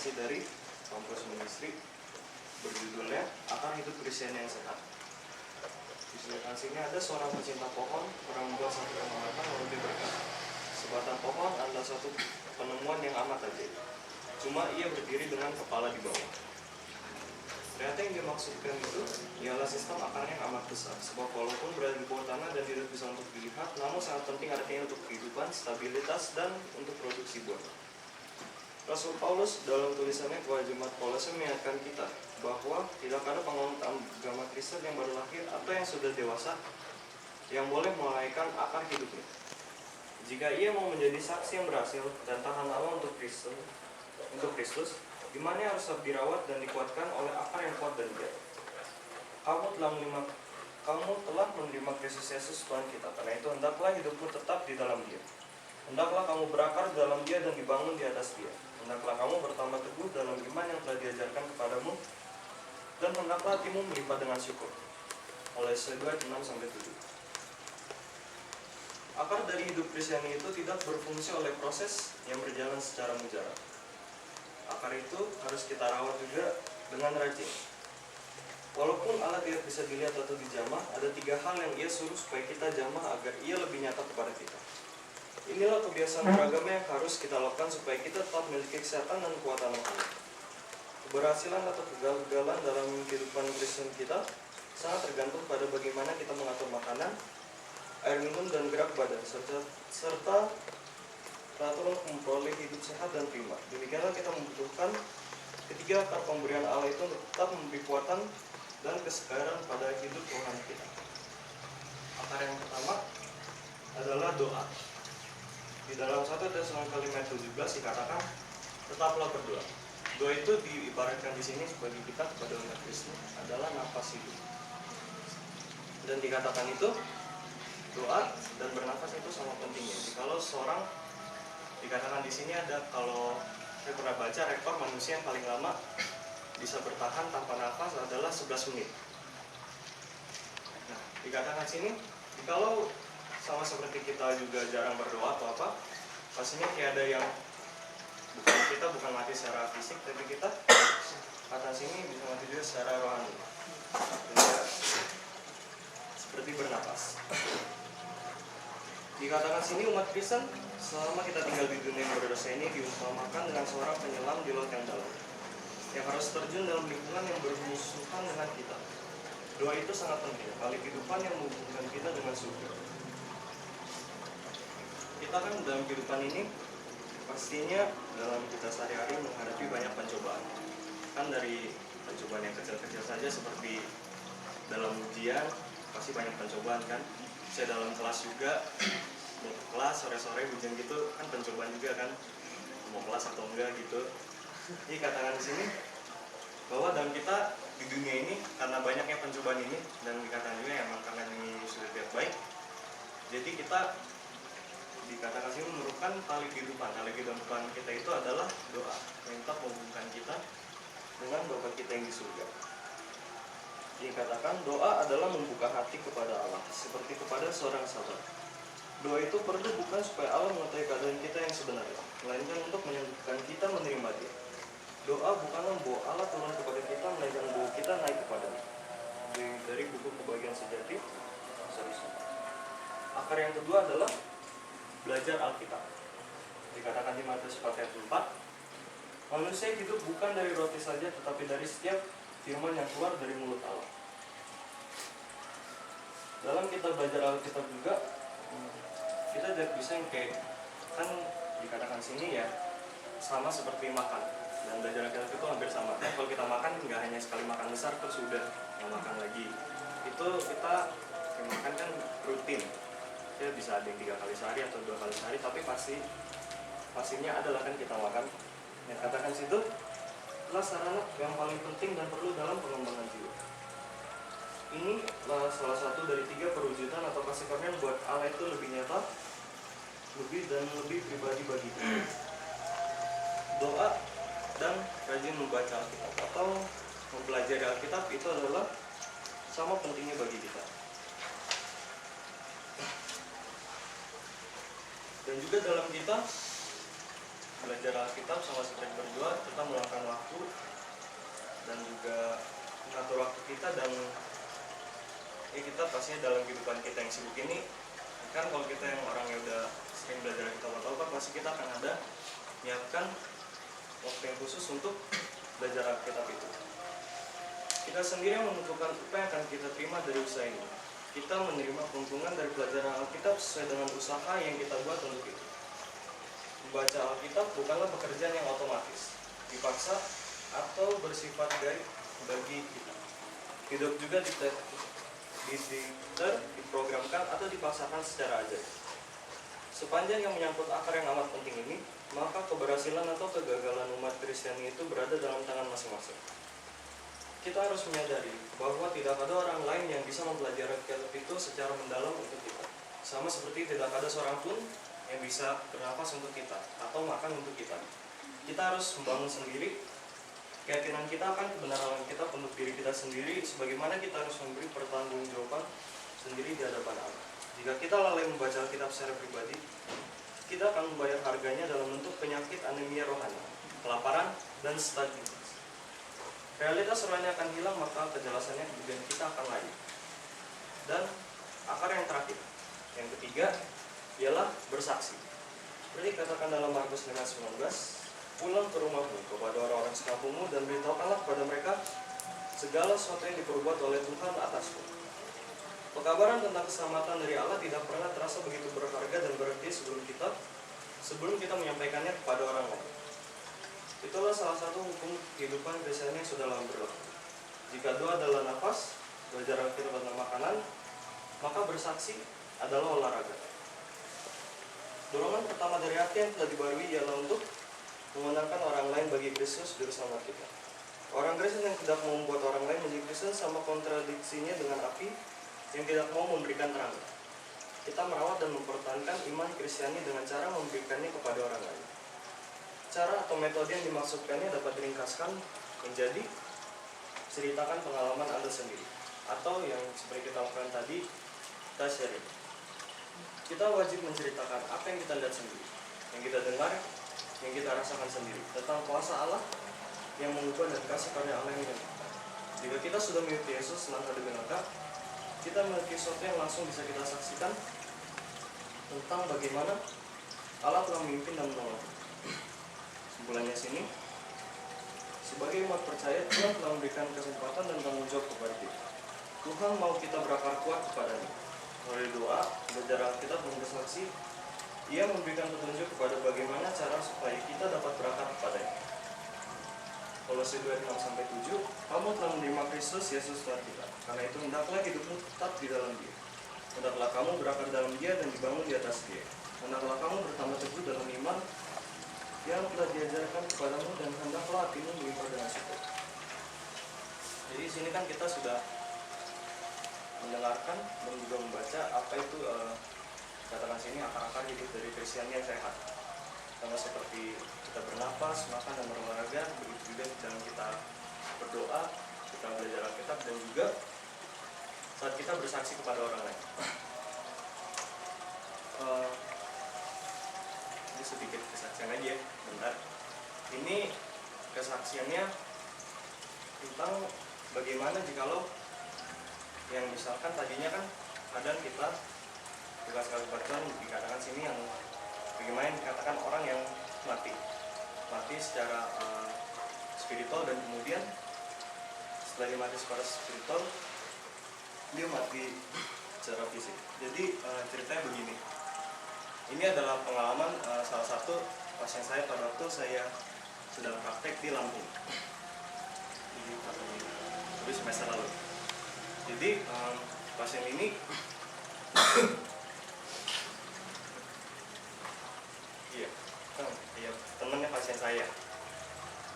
presentasi dari kampus Ministry berjudulnya Akar Hidup Kristen yang Sehat. Di sebelah sini ada seorang pecinta pohon, orang membuat satu pengamatan lalu dia berkata, sebatang pohon adalah suatu penemuan yang amat ajaib. Cuma ia berdiri dengan kepala di bawah. Ternyata yang dimaksudkan itu ialah sistem akarnya yang amat besar, sebab walaupun berada di bawah tanah dan tidak bisa untuk dilihat, namun sangat penting artinya untuk kehidupan, stabilitas, dan untuk produksi buah. Rasul Paulus dalam tulisannya kepada jemaat Kolose mengingatkan kita bahwa tidak ada penganut agama Kristen yang baru lahir atau yang sudah dewasa yang boleh melalaikan akar hidupnya. Jika ia mau menjadi saksi yang berhasil dan tahan lama untuk Kristus, imannya harus dirawat dan dikuatkan oleh akar yang kuat dan giat. Kamu telah menerima Kristus Yesus Tuhan kita, karena itu hendaklah hidupmu tetap di dalam Dia. Hendaklah kamu berakar dalam Dia dan dibangun di atas Dia. Hendaklah kamu bertambah teguh dalam iman yang telah diajarkan kepadamu, dan hendaklah hatimu melimpah dengan syukur. Kolose 2:6-7. Akar dari hidup Kristiani itu tidak berfungsi oleh proses yang berjalan secara mujarab. Akar itu harus kita rawat juga dengan rajin. Walaupun Allah tidak bisa dilihat atau dijamah, ada 3 hal yang ia suruh supaya kita jamah agar ia lebih nyata kepada kita. Inilah kebiasaan beragama yang harus kita lakukan supaya kita tetap memiliki kesehatan dan kekuatan rohani. Keberhasilan atau kegagalan dalam kehidupan Kristen kita sangat tergantung pada bagaimana kita mengatur makanan, air minum, dan gerak badan, serta peraturan memperoleh hidup sehat dan prima. Demikianlah kita membutuhkan ketiga akar pemberian Allah itu untuk tetap memberi kekuatan dan kesegaran pada hidup rohani kita. Akar yang pertama adalah doa. Di dalam 1 Tesalonika 5:17 dikatakan, tetaplah berdoa. Doa itu diibaratkan di sini bagi kita kepada umat Kristen adalah nafas hidup. Dan dikatakan itu doa dan bernafas itu sama pentingnya. Kalau seorang dikatakan di sini ada, kalau saya pernah baca rekor manusia yang paling lama bisa bertahan tanpa nafas adalah 11 menit. Nah, dikatakan sini kalau sama seperti kita juga jarang berdoa atau apa, pastinya kayak ada yang bukan mati secara fisik, tapi kita kata sini bisa mati juga secara rohani. Jadi, seperti bernapas. Dikatakan sini umat Kristen selama kita tinggal di dunia yang berdosa ini diumpamakan dengan seorang penyelam di laut yang dalam, yang harus terjun dalam lingkungan yang bermusuhan dengan kita. Doa itu sangat penting, tali kehidupan yang menghubungkan kita dengan surga. Kita kan dalam kehidupan ini pastinya dalam kita sehari-hari menghadapi banyak pencobaan. Kan dari pencobaan yang kecil-kecil saja seperti dalam ujian pasti banyak pencobaan kan. Saya dalam kelas juga, mau ke kelas sore-sore hujan gitu kan pencobaan juga kan, mau kelas atau enggak gitu. Jadi katakan di sini bahwa dalam kita di dunia ini karena banyaknya pencobaan ini, dan dikatakan juga yang karena ini sudah tidak baik, jadi kita dikatakan sini memerlukan tali kehidupan kita itu adalah doa yang tetap menghubungkan kita dengan Bapa kita yang di surga. Dikatakan doa adalah membuka hati kepada Allah seperti kepada seorang sahabat. Doa itu perlu bukan supaya Allah mengetahui keadaan kita yang sebenarnya, melainkan untuk menyembuhkan kita menerima Dia. Doa bukanlah membawa Allah turun kepada kita, melainkan membawa kita naik kepada-Nya. Dari buku Kebahagiaan Sejati. Akar yang kedua adalah belajar Alkitab. Dikatakan di Matius 4:4, manusia hidup bukan dari roti saja, tetapi dari setiap firman yang keluar dari mulut Allah. Dalam kita belajar Alkitab juga, kita tidak bisa yang kayak, kan dikatakan sini ya, sama seperti makan. Dan belajar Alkitab itu hampir sama. Nah, kalau kita makan nggak hanya sekali makan besar terus sudah nggak makan lagi. Itu kita makan kan rutin. Ya bisa ada yang 3 kali sehari atau 2 kali sehari, tapi pastinya adalah kan kita makan. Yang katakan situ adalah sarana yang paling penting dan perlu dalam pengembangan jiwa. Ini salah satu dari 3 perwujudan atau kasih karunia buat Allah itu lebih nyata, lebih pribadi bagi kita. Doa dan rajin membaca Alkitab atau mempelajari Alkitab itu adalah sama pentingnya bagi kita. Dan juga dalam kita belajar Alkitab sama seperti berdoa, kita melakukan dan juga mengatur waktu kita. Dan kita pastinya dalam kehidupan kita yang sibuk ini kan, kalau kita yang orang yang udah sering belajar kita tahu kan, pasti kita akan ada menyiapkan waktu yang khusus untuk belajar Alkitab itu. Kita sendiri yang menentukan apa yang akan kita terima dari usaha ini. Kita menerima keuntungan dari pelajaran Alkitab sesuai dengan usaha yang kita buat untuk itu. Membaca Alkitab bukanlah pekerjaan yang otomatis, dipaksa, atau bersifat bagi kita. Hidup juga diprogramkan atau dipaksakan secara ajaib. Sepanjang yang menyangkut akar yang amat penting ini, maka keberhasilan atau kegagalan umat Kristiani itu berada dalam tangan masing-masing. Kita harus menyadari bahwa tidak ada orang lain yang bisa mempelajari Alkitab itu secara mendalam untuk kita. Sama seperti tidak ada seorang pun yang bisa bernafas untuk kita atau makan untuk kita. Kita harus membangun sendiri keyakinan kita akan kebenaran Alkitab untuk diri kita sendiri, sebagaimana kita harus memberi pertanggungjawaban sendiri di hadapan Allah. Jika kita lalai membaca Alkitab secara pribadi, kita akan membayar harganya dalam bentuk penyakit anemia rohani, kelaparan, dan stagnan. Realitas rohani akan hilang, maka kejelasannya kemudian kita akan layu. Dan akar yang terakhir, yang ketiga, ialah bersaksi. Seperti katakan dalam Markus 5:19, pulang ke rumahmu kepada orang-orang sekampungmu dan beritahukanlah kepada mereka segala sesuatu yang diperbuat oleh Tuhan atasmu. Pekabaran tentang keselamatan dari Allah tidak pernah terasa begitu berharga dan berarti sebelum kita menyampaikannya kepada orang lain. Itulah salah satu hukum kehidupan Kristiani yang sudah lama berlaku. Jika doa adalah nafas, belajar Alkitab adalah makanan, maka bersaksi adalah olahraga. Dorongan pertama dari hati yang telah dibarui ialah untuk mengenalkan orang lain bagi Kristus Juru Selamat kita. Orang Kristen yang tidak mau membuat orang lain menjadi Kristen sama kontradiksinya dengan api yang tidak mau memberikan terang. Kita merawat dan mempertahankan iman Kristiani dengan cara memberikannya kepada orang lain. Cara atau metode yang dimaksudkannya dapat diringkaskan menjadi ceritakan pengalaman Anda sendiri, atau yang seperti kita lakukan tadi, kita sharing. Kita wajib menceritakan apa yang kita lihat sendiri, yang kita dengar, yang kita rasakan sendiri, tentang kuasa Allah yang mengubah dan kasih karunia Allah yang menyembuhkan. Jika kita sudah mengikuti Yesus langkah demi langkah, kita memiliki sesuatu yang langsung bisa kita saksikan tentang bagaimana Allah telah memimpin dan menolong. Kesimpulannya sini, sebagai umat percaya, Tuhan telah memberikan kesempatan dan tanggung jawab kepada kita. Tuhan mau kita berakar kuat kepadanya. Melalui doa, belajar Alkitab, dan bersaksi, Ia memberikan petunjuk kepada bagaimana cara supaya kita dapat berakar kepadanya. Kolose 2:6-7, kamu telah menerima Kristus Yesus Tuhan kita. Karena itu hendaklah hidupmu tetap di dalam Dia. Hendaklah kamu berakar dalam Dia dan dibangun di atas Dia. Hendaklah kamu bertambah teguh dalam iman yang telah diajarkan kepadamu, dan hendaklah hatimu melimpah dengan syukur. Jadi di sini kan kita sudah mendengarkan dan juga membaca apa itu katakan sini akar-akar hidup dari Kristiani yang sehat. Sama seperti kita bernapas, makan, dan berolahraga, begitu juga dalam kita berdoa, kita belajar Alkitab, dan juga saat kita bersaksi kepada orang lain. Ini sedikit kesaksian aja ya, bentar. Ini kesaksiannya tentang bagaimana jikalau yang misalkan tadinya kan kadang kita tugas kabupaten dikatakan sini yang bagaimana dikatakan orang yang mati secara spiritual, dan kemudian setelah dia mati secara spiritual dia mati secara fisik. Jadi ceritanya begini. Ini adalah pengalaman salah satu pasien saya pada waktu saya sedang praktek di Lampung. Jadi semester lalu. Jadi pasien ini iya temannya pasien saya.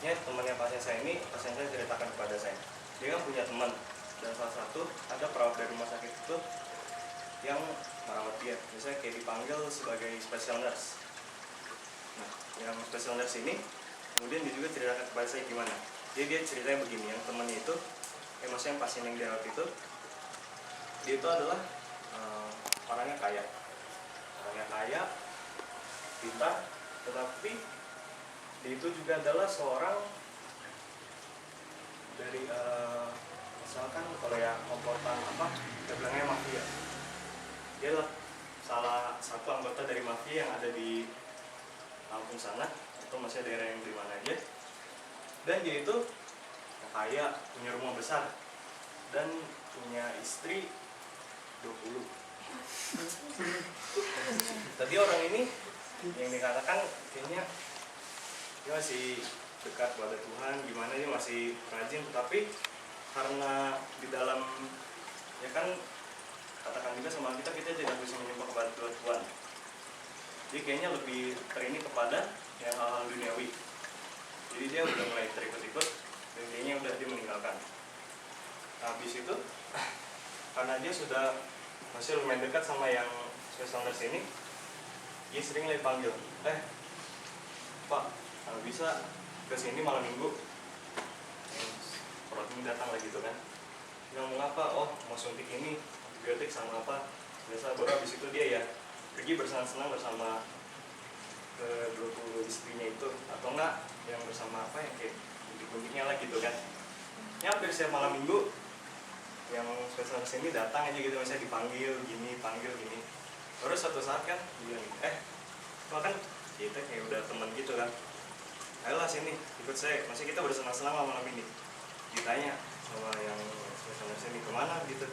Ya, temannya pasien saya ini, pasien saya ceritakan kepada saya. Dia kan punya teman, dan salah satu ada perawat dari rumah sakit itu yang merawat dia, misalnya kayak dipanggil sebagai special nurse. Nah, yang special nurse ini kemudian dia juga ceritakan kepada saya gimana. Jadi dia ceritanya begini, yang temannya itu, maksudnya yang pasien yang dirawat itu, dia itu adalah orangnya kaya, pintar, tetapi dia itu juga adalah seorang dari misalkan kalau yang kompotan apa kita bilangnya mafia, dia lah salah satu anggota dari mafia yang ada di Lampung sana atau masih daerah yang di mana aja, dan dia itu kaya, punya rumah besar dan punya istri 20. Tadi orang ini yang dikatakan kayaknya dia masih dekat pada Tuhan, gimana dia masih rajin, tetapi karena di dalam ya kan katakan juga sama kita tidak bisa menyembah kepada Tuhan. Dia kayaknya lebih terini kepada yang hal-hal duniawi. Jadi dia udah mulai terikut-ikut dan kayaknya udah dia meninggalkan. Nah, habis itu karena dia sudah masih lumayan dekat sama yang special nurse ini, dia sering lagi panggil, Pak, kalau bisa ke sini malam minggu. Orang ini datang lagi tuh kan, dia ngomong apa? Oh, mau suntik ini antibiotik sama apa? Biasa baru habis itu dia ya pergi bersenang-senang bersama kedua istrinya itu, atau enggak yang bersama apa yang kayak gunting-guntingnya lah gitu kan. Ya hampir setiap malam minggu yang spesial sini datang aja gitu, misalnya dipanggil gini, panggil gini. Terus suatu saat kan dia bahkan kita kayak udah teman gitu kan, ayolah sini ikut saya, masih kita bersenang-senang malam ini. Ditanya sama yang spesial sini kemana gitu,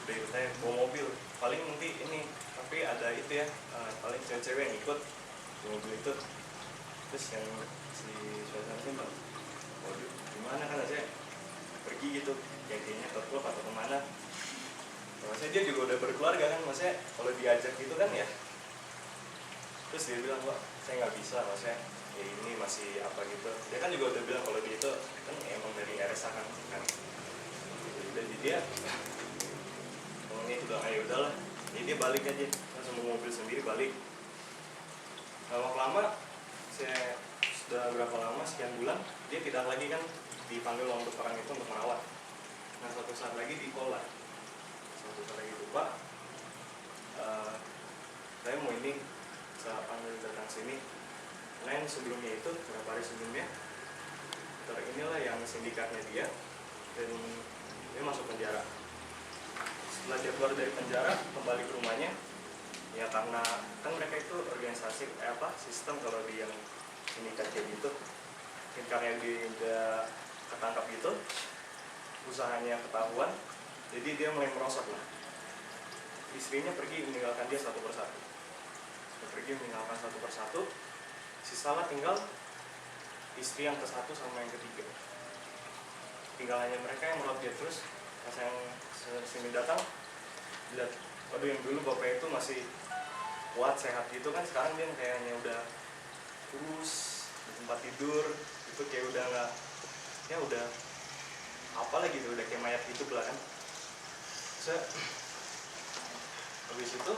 udah ikut saya bawa mobil, paling nanti ini tapi ada itu ya, paling cewek-cewek yang ikut di mobil itu. Terus yang si spesial sini bilang, waduh gimana kan saya pergi gitu, ya kayaknya ke klub atau kemana. Maksudnya dia juga udah berkeluarga kan, maksudnya kalau diajak gitu kan ya. Terus dia bilang, wah saya nggak bisa, maksudnya ya ini masih apa gitu. Dia kan juga udah bilang kalau dia itu kan emang dari RSA kan. Jadi dia ngomongnya itu udah, ayo udahlah. Jadi dia balik aja, langsung mau mobil sendiri balik. Lama-lama saya sudah berapa lama, sekian bulan, dia tidak lagi kan dipanggil untuk orang itu untuk merawat. Nah suatu saat lagi di call lah, suatu saat lagi lupa, saya mau ini, saya panggil datang sini. Lain sebelumnya itu, beberapa hari sebelumnya, inilah yang sindikatnya dia, dan dia masuk penjara. Setelah dia keluar dari penjara, kembali ke rumahnya, ya karena kan mereka itu organisasi sistem kalau di yang sindikat kayak gitu, karena dia udah ketangkap gitu, usahanya ketahuan, jadi dia mulai merosot lah. Istrinya pergi meninggalkan dia satu persatu. Dia pergi meninggalkan satu persatu, sisalah tinggal istri yang ke-1 sama yang ke-3. Tinggal hanya mereka yang merawat dia terus. Pas yang sini datang, lihat, waduh yang dulu bapak itu masih kuat, sehat gitu kan, sekarang dia kayaknya udah kurus, di tempat tidur, itu kayak udah nggak, ya udah apalah gitu, udah kayak mayat hidup lah kan. Habis itu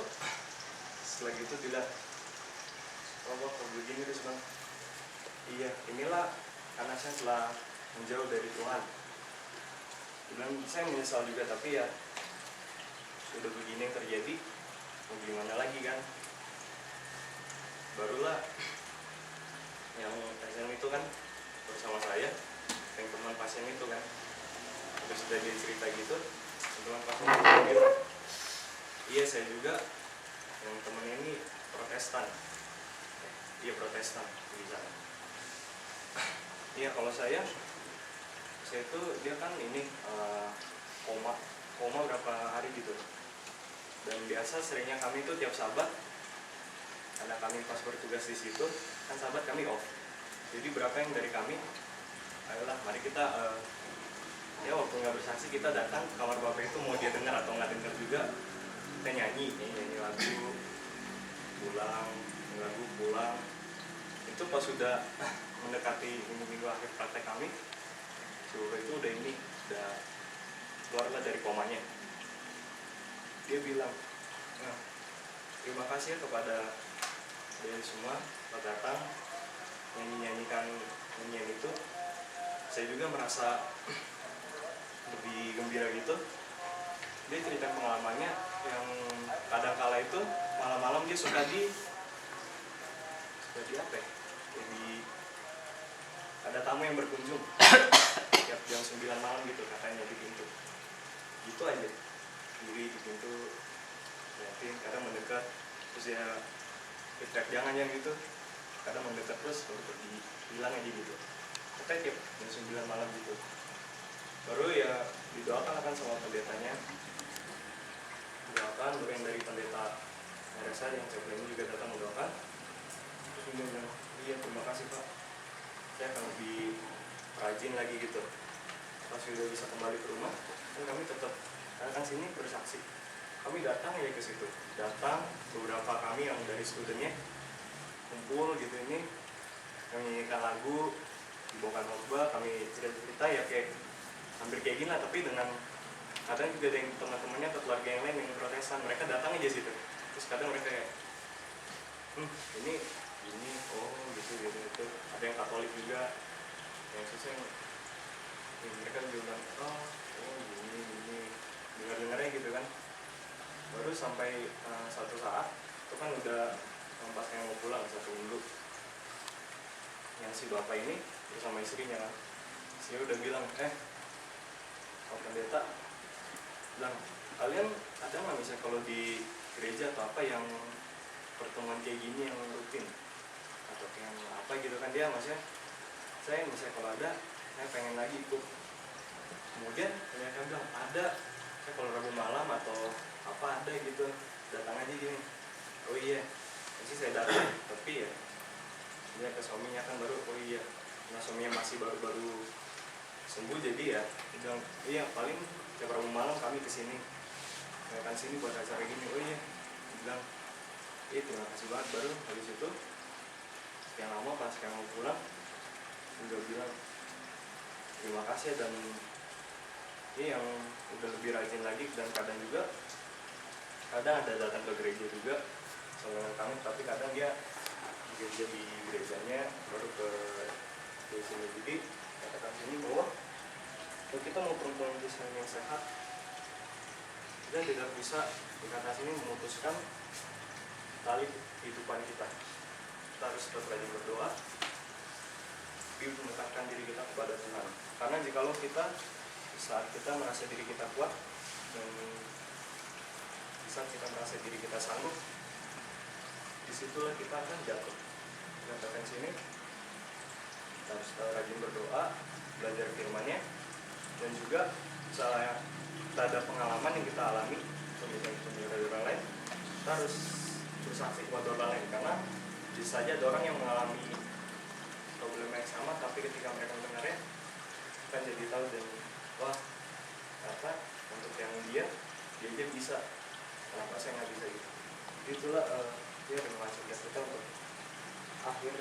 setelah gitu dia kok begini terus bang, iya inilah karena saya telah menjauh dari Tuhan. Bilang saya menyesal juga, tapi ya sudah begini yang terjadi, mau gimana lagi kan. Barulah yang pasien itu kan bersama saya, yang teman pasien itu kan, udah sudah dia cerita gitu, teman pasien itu bilang, iya saya juga, yang temen ini Protestan, dia Protestan di sana. Iya kalau saya itu dia kan ini koma berapa hari gitu, dan biasa seringnya kami itu tiap Sabat, karena kami pas bertugas di situ kan Sabat kami off, jadi berapa yang dari kami, ayolah mari kita ya waktu nggak bersaksi kita datang ke kamar bapak itu, mau dia dengar atau nggak dengar juga kita nyanyi lagu pulang, lagu pulang. Itu pas sudah mendekati minggu-minggu akhir praktek kami, suruh itu udah keluarlah dari komanya. Dia bilang, nah, terima kasih kepada kalian semua telah datang nyanyikan nyanyian itu. Saya juga merasa lebih gembira gitu. Dia cerita pengalamannya yang kadang-kala itu malam-malam dia suka di apa ya? Jadi ada tamu yang berkunjung tiap jam 9 malam gitu katanya di pintu. Gitu aja, diri di pintu, liatin, kadang mendekat, terus ya teriak jangan yang gitu, kadang mendekat terus baru pergi, hilang aja gitu. Katanya tiap jam 9 malam gitu. Baru ya didoakan akan sama pendetanya, doakan, baru yang dari pendeta RSA yang cewek ini juga datang mendoakan. Terus dia bilang, iya terima kasih Pak, saya akan lebih rajin lagi gitu. Pas sudah bisa kembali ke rumah, kan kami tetap, karena kan sini bersaksi, kami datang ya ke situ, datang beberapa kami yang dari studennya kumpul gitu ini, kami nyanyikan lagu, dibawakan khotbah, kami cerita ya kayak hampir kayak gini lah, tapi dengan kadang juga ada yang teman-temannya atau keluarga yang lain yang Protestan, mereka datang aja situ, terus kadang mereka kayak ini oh gitu, ada yang Katolik juga, yang susah yang mereka bilang oh gini dengar-dengarnya gitu kan. Baru sampai satu saat itu kan udah pas yang mau pulang satu minggu, yang si bapak ini bersama istrinya kan, dia udah bilang Pak Pendeta bilang, kalian ada nggak misalnya kalau di gereja atau apa yang pertemuan kayak gini yang rutin atau yang apa gitu kan. Dia maksudnya saya misalnya kalau ada saya pengen lagi ikut. Kemudian mereka bilang ada, saya kalau Rabu malam atau apa ada gitu, datang aja gini. Oh iya, pasti saya datang, tapi ya dia ke suaminya kan baru, oh iya, nah suaminya masih baru sembuh, jadi ya dia bilang iya paling tiap Rabu malam kami kesini, datang sini buat acara gini. Oh iya, dia bilang iya terima kasih banget. Baru habis itu yang lama pas yang mau pulang udah bilang terima kasih dan ini yang udah lebih rajin lagi, dan kadang ada datang ke gereja juga sama kami, tapi kadang dia gereja di gerejanya baru ke sini. Jadi katakan sini bahwa kalau kita mau perempuan Kristen yang sehat, kita tidak bisa dikata sini memutuskan tali kehidupan kita. Kita harus tetap rajin berdoa, mendekatkan diri kita kepada Tuhan. Karena jikalau kita saat kita merasa diri kita kuat dan saat kita merasa diri kita sanggup, disitulah kita akan jatuh. Katakan sini kita harus rajin berdoa, belajar firman-Nya, dan juga misalnya kita ada pengalaman yang kita alami misalnya dari orang lain, kita harus bersaksi kepada orang lain, karena bisa saja ada orang yang mengalami problem yang sama, tapi ketika mereka mendengarnya kan jadi tahu dan wah ternyata untuk yang dia bisa, kenapa saya nggak bisa gitu. Itulah ya terima kasih kita untuk akhir